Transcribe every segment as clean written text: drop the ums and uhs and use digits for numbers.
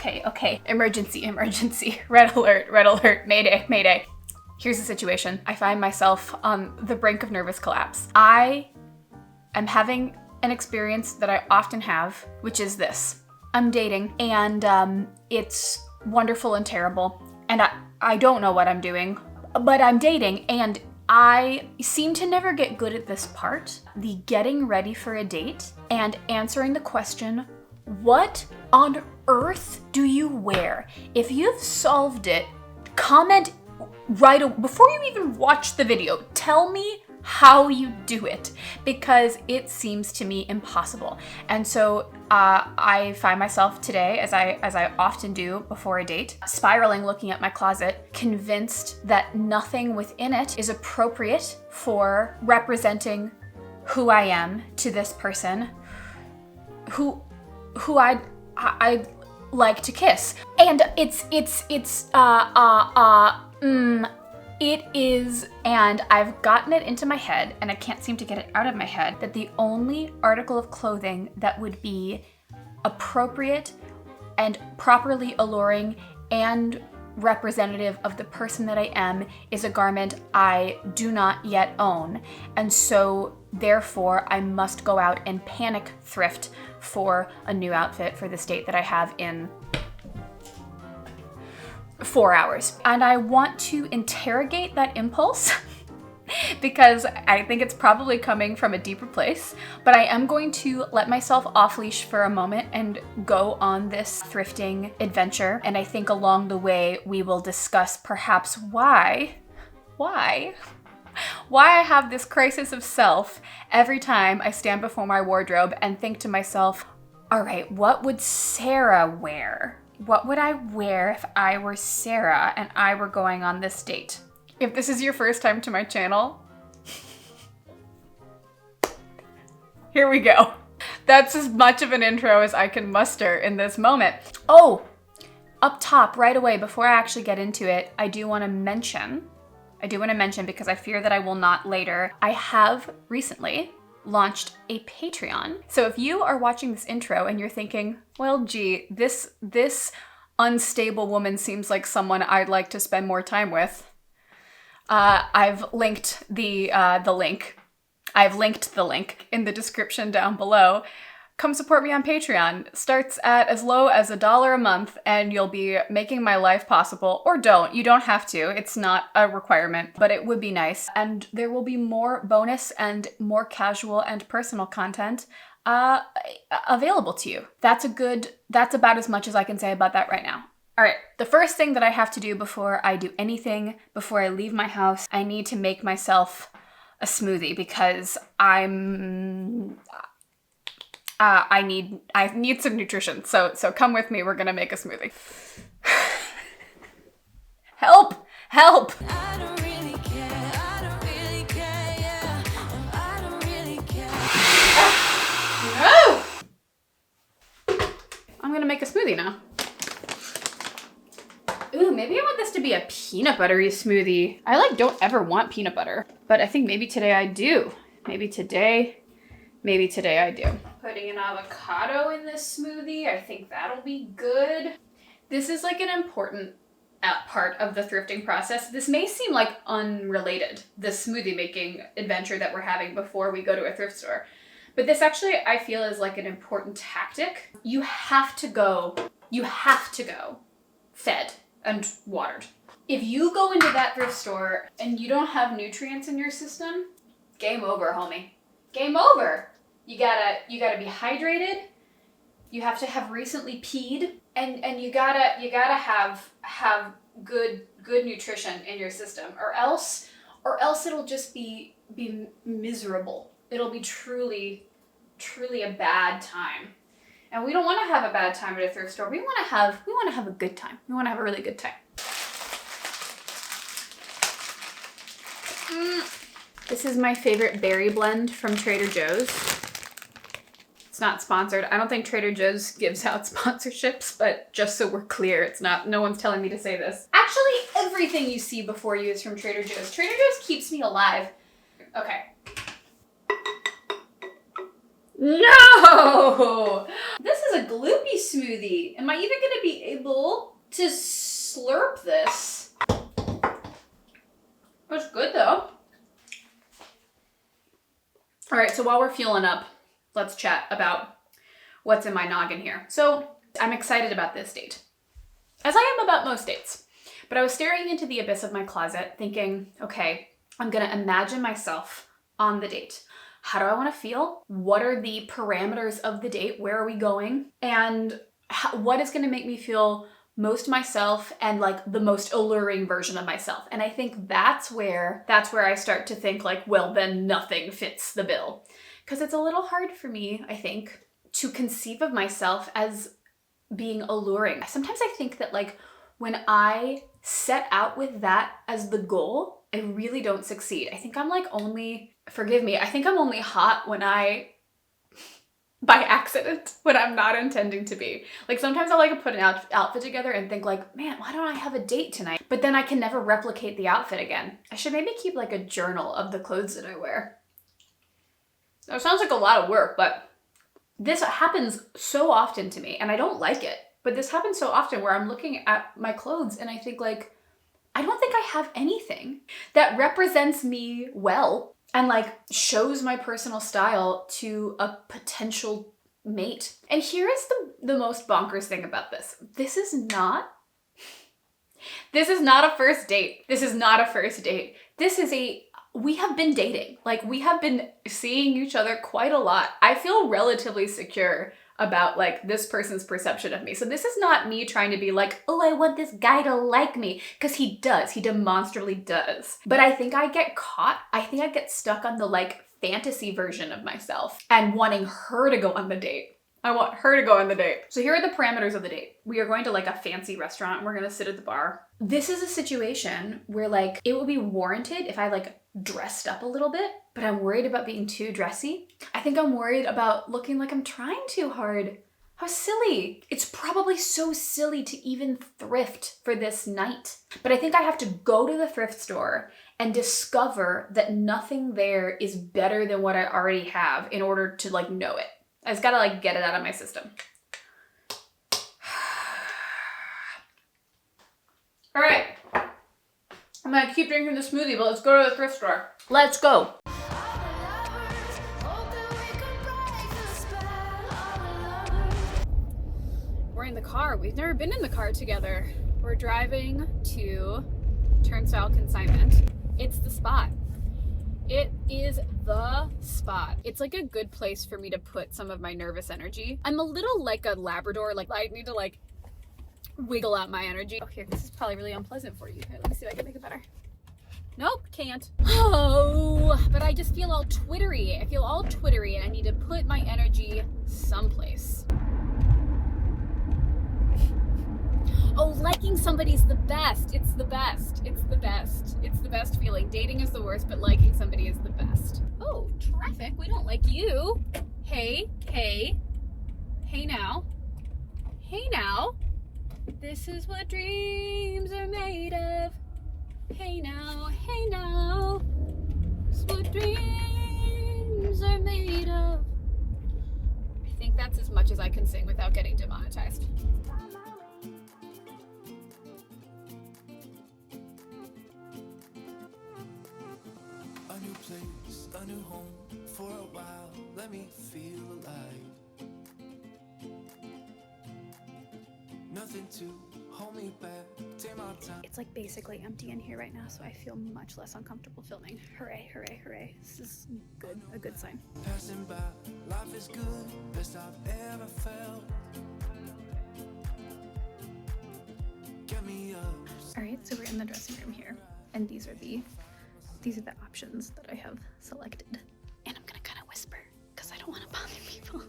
Okay. Emergency. Red alert. Mayday. Here's the situation. I find myself on the brink of nervous collapse. I am having an experience that I often have, which is this. I'm dating, and it's wonderful and terrible, and I don't know what I'm doing, but I'm dating, and I seem to never get good at this part, the getting ready for a date and answering the question, what on earth do you wear? If you've solved it, comment before you even watch the video. Tell me how you do it, because it seems to me impossible. And so I find myself today, as I often do before a date, spiraling, looking at my closet, convinced that nothing within it is appropriate for representing who I am to this person, who I'd like to kiss. And it is, and I've gotten it into my head, and I can't seem to get it out of my head, that the only article of clothing that would be appropriate and properly alluring and representative of the person that I am is a garment I do not yet own. And so, therefore, I must go out and panic thrift for a new outfit for this date that I have in 4 hours. And I want to interrogate that impulse because I think it's probably coming from a deeper place, but I am going to let myself off leash for a moment and go on this thrifting adventure. And I think along the way, we will discuss perhaps why I have this crisis of self every time I stand before my wardrobe and think to myself, all right, what would Sara wear? What would I wear if I were Sara and I were going on this date? If this is your first time to my channel, here we go. That's as much of an intro as I can muster in this moment. Oh, up top right away, before I actually get into it, I do want to mention, because I fear that I will not later, I have recently launched a Patreon. So if you are watching this intro and you're thinking, well, gee, this unstable woman seems like someone I'd like to spend more time with, I've linked the link. I've linked the link in the description down below. Come support me on Patreon. Starts at as low as $1 a month, and you'll be making my life possible. Or don't. You don't have to. It's not a requirement, but it would be nice. And there will be more bonus and more casual and personal content available to you. That's about as much as I can say about that right now. All right, the first thing that I have to do before I do anything, before I leave my house, I need to make myself a smoothie because I need some nutrition. So come with me. We're gonna make a smoothie. Help! I don't really care. Yeah. I don't really care. No! I'm gonna make a smoothie now. Ooh, maybe I want this to be a peanut buttery smoothie. I don't ever want peanut butter, but I think maybe today I do. Maybe today I do. Putting an avocado in this smoothie. I think that'll be good. This is an important part of the thrifting process. This may seem unrelated, the smoothie making adventure that we're having before we go to a thrift store. But this actually, I feel, is an important tactic. You have to go fed and watered. If you go into that thrift store and you don't have nutrients in your system, game over, homie. Game over. You gotta be hydrated. You have to have recently peed, and you gotta have good nutrition in your system, or else it'll just be miserable. It'll be truly a bad time. And we don't want to have a bad time at a thrift store. We want to have a good time. We want to have a really good time. This is my favorite berry blend from Trader Joe's. It's not sponsored. I don't think Trader Joe's gives out sponsorships, but just so we're clear, it's not. No one's telling me to say this. Actually, everything you see before you is from Trader Joe's. Trader Joe's keeps me alive. Okay. No! This is a gloopy smoothie. Am I even gonna be able to slurp this? It's good though. All right, so while we're fueling up, let's chat about what's in my noggin here. So I'm excited about this date, as I am about most dates. But I was staring into the abyss of my closet thinking, okay, I'm gonna imagine myself on the date. How do I wanna feel? What are the parameters of the date? Where are we going? And what is gonna make me feel most myself and like the most alluring version of myself? And I think that's where I start to think like, well, then nothing fits the bill. Because it's a little hard for me, I think, to conceive of myself as being alluring. Sometimes I think that like when I set out with that as the goal, I really don't succeed. I think I'm like only, forgive me, I think I'm only hot when by accident, when I'm not intending to be. Like sometimes I'll like put an outfit together and think like, man, why don't I have a date tonight? But then I can never replicate the outfit again. I should maybe keep like a journal of the clothes that I wear. That sounds like a lot of work, but this happens so often to me and I don't like it. But this happens so often where I'm looking at my clothes and I think like, I don't think I have anything that represents me well and like shows my personal style to a potential mate. And here is the most bonkers thing about this. This is not a first date. This is not a first date. We have been dating. Like we have been seeing each other quite a lot. I feel relatively secure about like this person's perception of me. So this is not me trying to be like, oh, I want this guy to like me, because he does, he demonstrably does. But I think I get caught. I think I get stuck on the like fantasy version of myself and wanting her to go on the date. I want her to go on the date. So here are the parameters of the date. We are going to like a fancy restaurant and we're gonna sit at the bar. This is a situation where like it would be warranted if I like dressed up a little bit, but I'm worried about being too dressy. I think I'm worried about looking like I'm trying too hard. How silly. It's probably so silly to even thrift for this night. But I think I have to go to the thrift store and discover that nothing there is better than what I already have in order to like know it. I just gotta like get it out of my system. All right, I'm gonna keep drinking the smoothie, but let's go to the thrift store. Let's go. We're in the car. We've never been in the car together. We're driving to Turnstile Consignment. It's the spot. It is the spot. It's like a good place for me to put some of my nervous energy. I'm a little like a Labrador. Like I need to like wiggle out my energy. Oh, here, this is probably really unpleasant for you. Here, let me see if I can make it better. Nope, can't. Oh, but I just feel all twittery. I feel all twittery and I need to put my energy someplace. Oh, liking somebody's the best. It's the best. It's the best. It's the best feeling. Dating is the worst, but liking somebody is the best. Oh, traffic. We don't like you. Hey, hey. Hey now. Hey now. This is what dreams are made of. Hey now, hey now. This is what dreams are made of. I think that's as much as I can sing without getting demonetized. A new place, a new home. For a while, let me feel alive. Nothing to hold me back. Take my time. It's like basically empty in here right now, so I feel much less uncomfortable filming. Hooray, hooray, hooray. This is good, a good sign. Passing by, life is good, best I've ever felt. Get me up. All right, so we're in the dressing room here, and these are the options that I have selected. And I'm gonna kind of whisper because I don't want to bother people.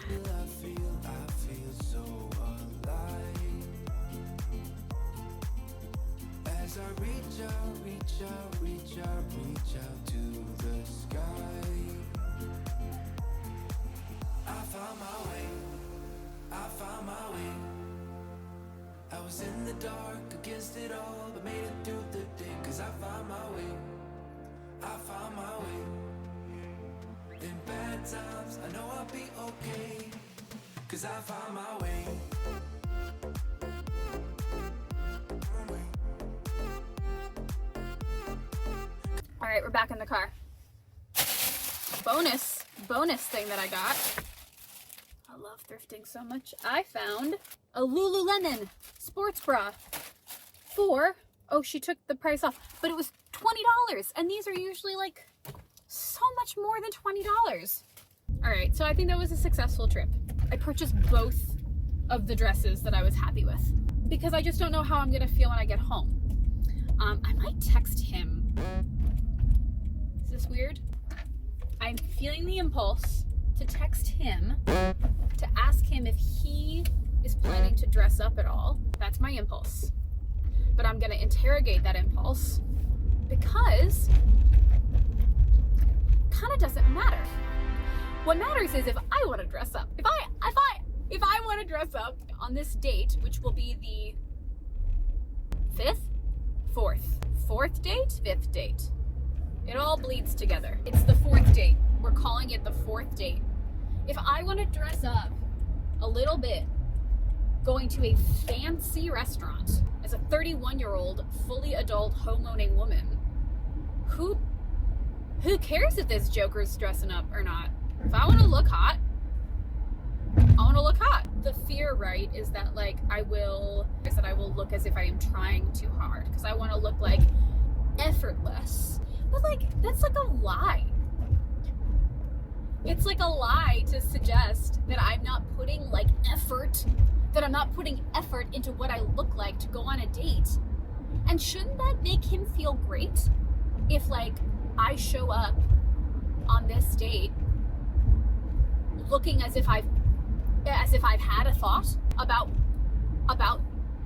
I feel so alive. As I reach out, reach out, reach out, reach out to the sky. I found my way, I found my way. I was in the dark against it all, but made it through the day, 'cause I found my way, I found my way. In bad times, I know I'll be okay, 'cause I found my way. All right, we're back in the car. Bonus thing that I got. I love thrifting so much. I found a Lululemon sports bra for, oh, she took the price off, but it was $20. And these are usually like so much more than $20. All right, so I think that was a successful trip. I purchased both of the dresses that I was happy with because I just don't know how I'm gonna feel when I get home. I might text him. Is this weird? I'm feeling the impulse to text him to ask him if he is planning to dress up at all. That's my impulse. But I'm gonna interrogate that impulse because kind of doesn't matter. What matters is if I want to dress up. If I want to dress up on this date, which will be the fourth date, fifth date. It all bleeds together. It's the fourth date. We're calling it the fourth date. If I want to dress up a little bit, going to a fancy restaurant as a 31-year-old, fully adult, home-owning woman, who cares if this joker's dressing up or not? If I want to look hot, I want to look hot. The fear, right, is that like I will look as if I am trying too hard because I want to look like effortless. But like that's like a lie. It's like a lie to suggest that I'm not putting like effort, that I'm not putting effort into what I look like to go on a date. And shouldn't that make him feel great if like I show up on this date looking as if I've had a thought about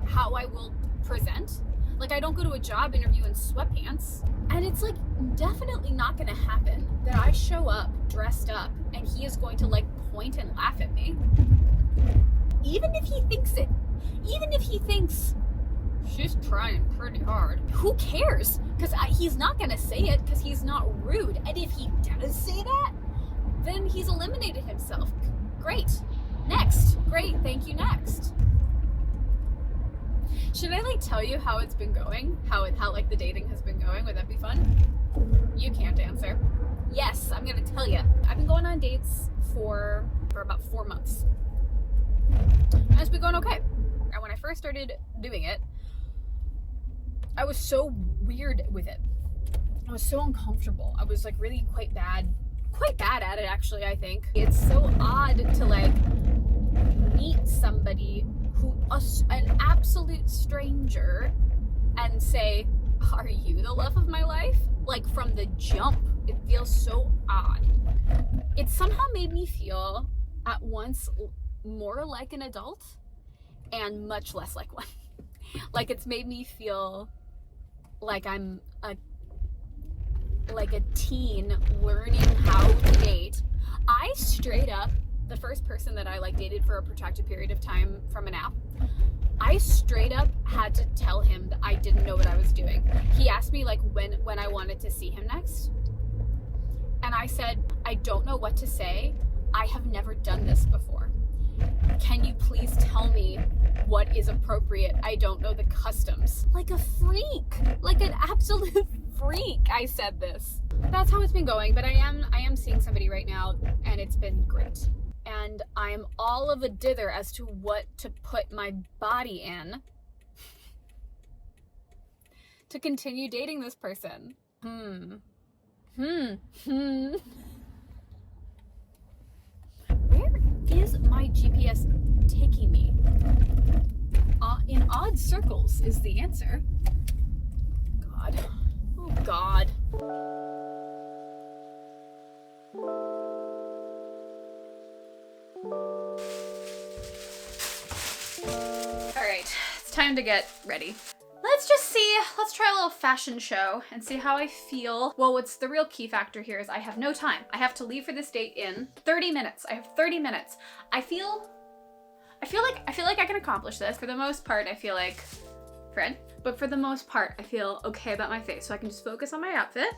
how I will present? Like I don't go to a job interview in sweatpants. And it's like definitely not gonna happen that I show up dressed up and he is going to like point and laugh at me. Even if he thinks it. Even if he thinks she's trying pretty hard. Who cares? Because he's not gonna say it because he's not rude. And if he does say that, then he's eliminated himself. Great. Next. Great. Thank you. Next. Should I like tell you how it's been going? How like the dating has been going? Would that be fun? You can't answer. Yes, I'm gonna tell you. I've been going on dates for about 4 months. And it's been going okay. And when I first started doing it, I was so weird with it. I was so uncomfortable. I was like really quite bad at it actually, I think. It's so odd to like meet somebody who, an absolute stranger, and say, are you the love of my life? Like from the jump, it feels so odd. It somehow made me feel at once more like an adult and much less like one. Like it's made me feel like I'm a teen learning how to date. I straight up, the first person that I like dated for a protracted period of time from an app, I straight up had to tell him that I didn't know what I was doing. He asked me like when I wanted to see him next. And I said, I don't know what to say. I have never done this before. Can you please tell me what is appropriate? I don't know the customs. Like a freak, like an absolute freak. I said this. That's how it's been going, but I am seeing somebody right now and it's been great. And I'm all of a dither as to what to put my body in to continue dating this person. Where is my GPS taking me? In odd circles is the answer. God. Oh, God. Alright, it's time to get ready. Let's try a little fashion show and see how I feel. Well, what's the real key factor here is I have no time. I have to leave for this date in 30 minutes. I have 30 minutes. I feel like I can accomplish this. For the most part, I feel like Fred, but for the most part, I feel okay about my face. So I can just focus on my outfit.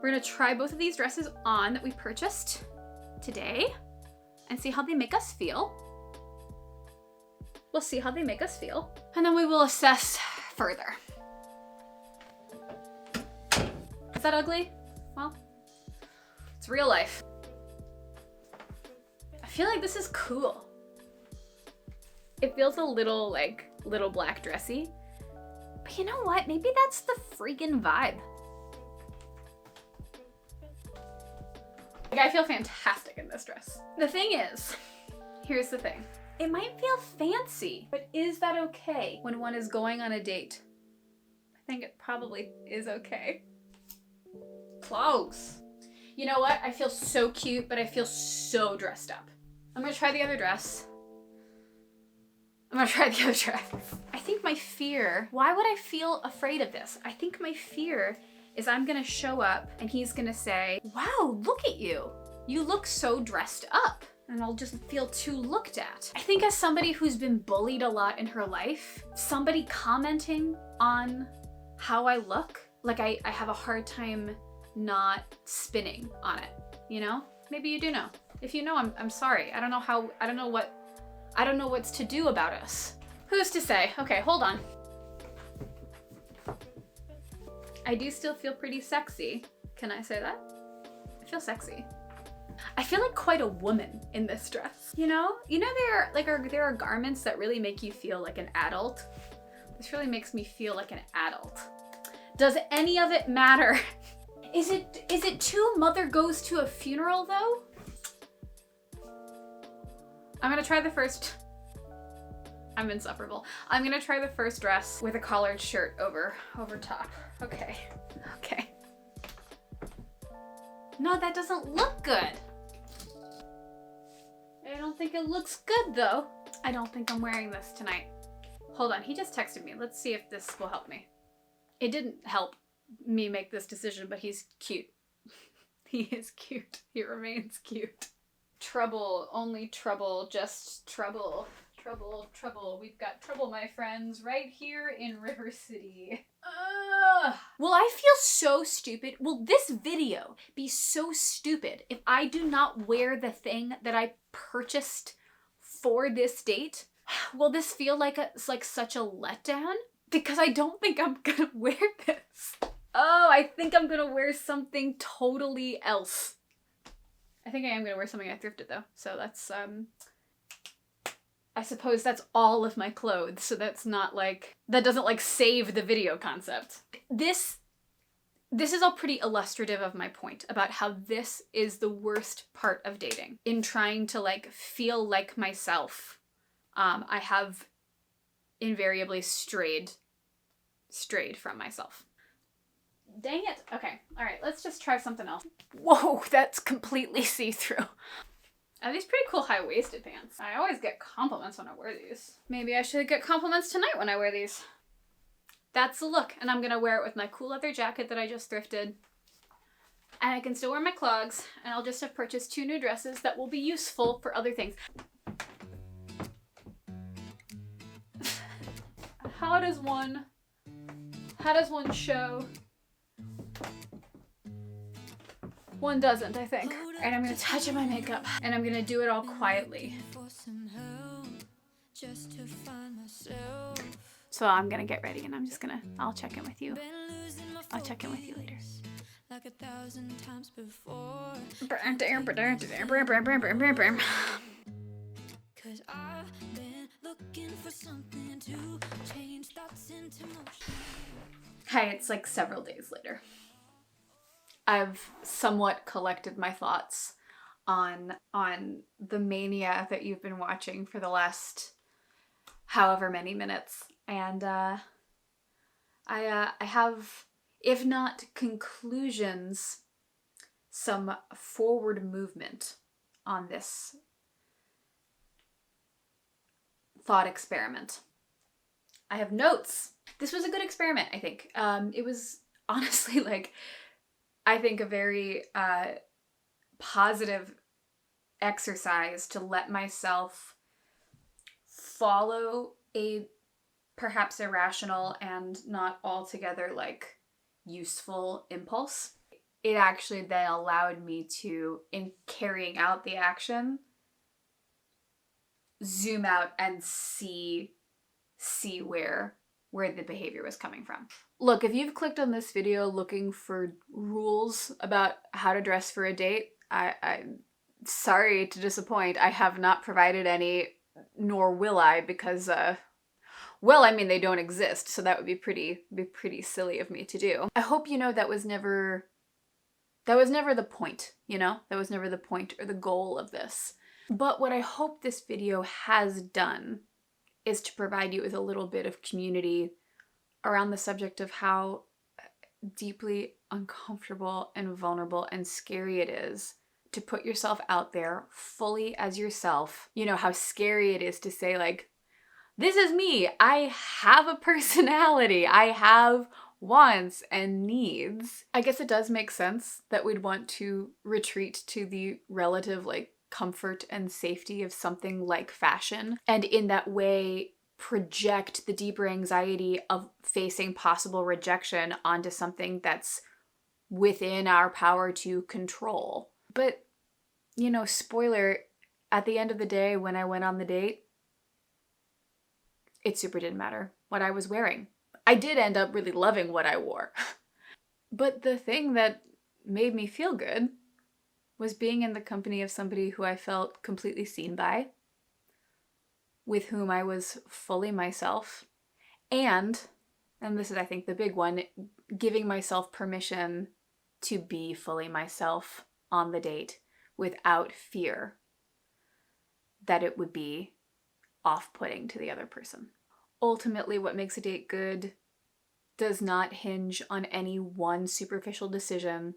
We're gonna try both of these dresses on that we purchased today and see how they make us feel. We'll see how they make us feel. And then we will assess further. Is that ugly? Well, it's real life. I feel like this is cool. It feels a little like little black dressy. But you know what? Maybe that's the freaking vibe. Like, I feel fantastic in this dress. The thing is, here's the thing. It might feel fancy, but is that okay when one is going on a date? I think it probably is okay. Clothes. You know what? I feel so cute, but I feel so dressed up. I'm gonna try the other dress. I think my fear, why would I feel afraid of this? I think my fear is I'm gonna show up and he's gonna say, wow, look at you. You look so dressed up. And I'll just feel too looked at. I think as somebody who's been bullied a lot in her life, somebody commenting on how I look, like I have a hard time not spinning on it, you know? Maybe you do know. If you know, I'm sorry. I don't know what's to do about us. Who's to say? Okay, hold on. I do still feel pretty sexy. Can I say that? I feel sexy. I feel like quite a woman in this dress. You know there are garments that really make you feel like an adult. This really makes me feel like an adult. Does any of it matter? Is it too Mother Goes to a Funeral though? I'm gonna try the first. I'm insufferable. I'm gonna try the first dress with a collared shirt over top. Okay. No, that doesn't look good. I don't think it looks good though. I don't think I'm wearing this tonight. Hold on, he just texted me. Let's see if this will help me. It didn't help me make this decision, but he's cute. He is cute. He remains cute. Trouble, only trouble, just trouble. Trouble. We've got trouble, my friends, right here in River City. Will I feel so stupid? Will this video be so stupid if I do not wear the thing that I purchased for this date? Will this feel like such a letdown? Because I don't think I'm gonna wear this. Oh, I think I'm gonna wear something totally else. I think I am gonna wear something I thrifted though. So that's, I suppose that's all of my clothes. So that's not like, that doesn't like save the video concept. This is all pretty illustrative of my point about how this is the worst part of dating. In trying to like feel like myself, I have invariably strayed from myself. Dang it. Okay. All right. Let's just try something else. Whoa, that's completely see-through. Are these pretty cool high-waisted pants? I always get compliments when I wear these. Maybe I should get compliments tonight when I wear these. That's the look. And I'm gonna wear it with my cool leather jacket that I just thrifted. And I can still wear my clogs. And I'll just have purchased 2 new dresses that will be useful for other things. How does one show? One doesn't, I think. And I'm gonna touch up my makeup and I'm gonna do it all quietly. So I'm gonna get ready and I'll check in with you. I'll check in with you later. Like 1,000 times before. Cause I've been looking for something to change thoughts into motion. Hi, it's like several days later. I've somewhat collected my thoughts on the mania that you've been watching for the last however many minutes. And I have, if not conclusions, some forward movement on this thought experiment. I have notes. This was a good experiment, I think. It was honestly like, I think a very positive exercise to let myself follow a perhaps irrational and not altogether like useful impulse. it actually then allowed me to, in carrying out the action, zoom out and see where the behavior was coming from. Look, if you've clicked on this video looking for rules about how to dress for a date, I'm sorry to disappoint. I have not provided any, nor will I, because well, I mean, they don't exist, so that would be pretty silly of me to do. I hope you know that was never the point, you know? That was never the point or the goal of this. But what I hope this video has done is to provide you with a little bit of community around the subject of how deeply uncomfortable and vulnerable and scary it is to put yourself out there fully as yourself. You know, how scary it is to say, like, this is me. I have a personality. I have wants and needs. I guess it does make sense that we'd want to retreat to the relative, like, comfort and safety of something like fashion, and in that way project the deeper anxiety of facing possible rejection onto something that's within our power to control. But, you know, spoiler, at the end of the day, when I went on the date, it super didn't matter what I was wearing. I did end up really loving what I wore. But the thing that made me feel good was being in the company of somebody who I felt completely seen by, with whom I was fully myself, and this is, I think, the big one, giving myself permission to be fully myself on the date without fear that it would be off-putting to the other person. Ultimately, what makes a date good does not hinge on any one superficial decision.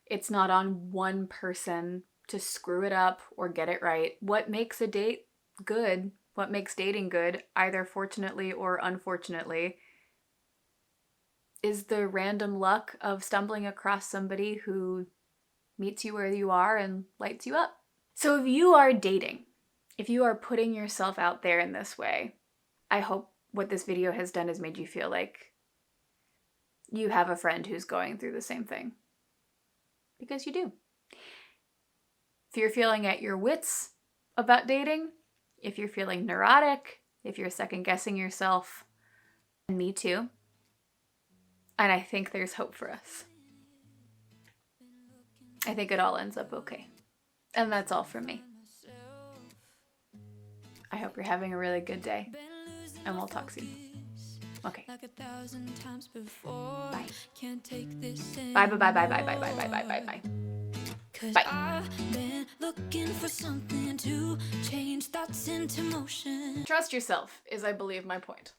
It's not on one person to screw it up or get it right. What makes a date good, what makes dating good, either fortunately or unfortunately, is the random luck of stumbling across somebody who meets you where you are and lights you up. So if you are dating, if you are putting yourself out there in this way, I hope what this video has done is made you feel like you have a friend who's going through the same thing. Because you do. If you're feeling at your wits about dating, if you're feeling neurotic, if you're second-guessing yourself, and me too, and I think there's hope for us. I think it all ends up okay. And that's all from me. I hope you're having a really good day, and we'll talk soon. Okay. Bye. Bye, bye, bye, bye, bye, bye, bye, bye, bye, bye, bye. Bye. I've been looking for something to change thoughts into motion. Trust yourself is, I believe, my point.